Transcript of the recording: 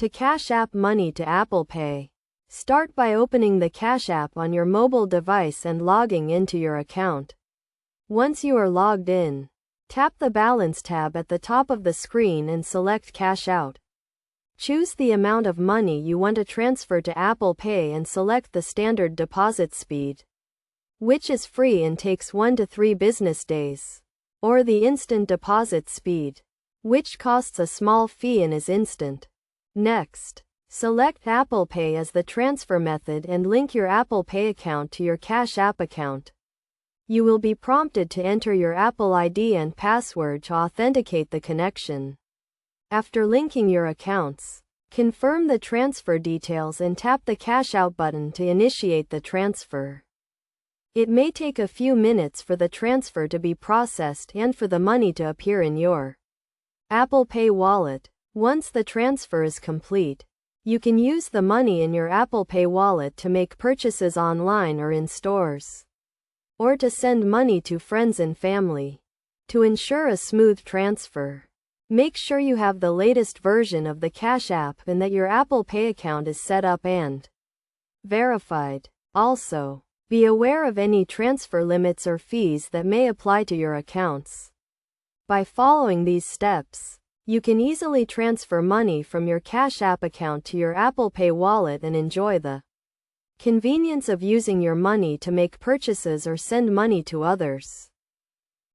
To Cash App money to Apple Pay. Start by opening the Cash App on your mobile device and logging into your account. Once you are logged in, tap the Balance tab at the top of the screen and select Cash Out. Choose the amount of money you want to transfer to Apple Pay and select the standard deposit speed, which is free and takes 1 to 3 business days, or the instant deposit speed, which costs a small fee and is instant. Next, select Apple Pay as the transfer method and link your Apple Pay account to your Cash App account. You will be prompted to enter your Apple ID and password to authenticate the connection. After linking your accounts, confirm the transfer details and tap the Cash Out button to initiate the transfer. It may take a few minutes for the transfer to be processed and for the money to appear in your Apple Pay wallet. Once the transfer is complete, you can use the money in your Apple Pay wallet to make purchases online or in stores, or to send money to friends and family. To ensure a smooth transfer, make sure you have the latest version of the Cash App and that your Apple Pay account is set up and verified. Also, be aware of any transfer limits or fees that may apply to your accounts. By following these steps, you can easily transfer money from your Cash App account to your Apple Pay wallet and enjoy the convenience of using your money to make purchases or send money to others.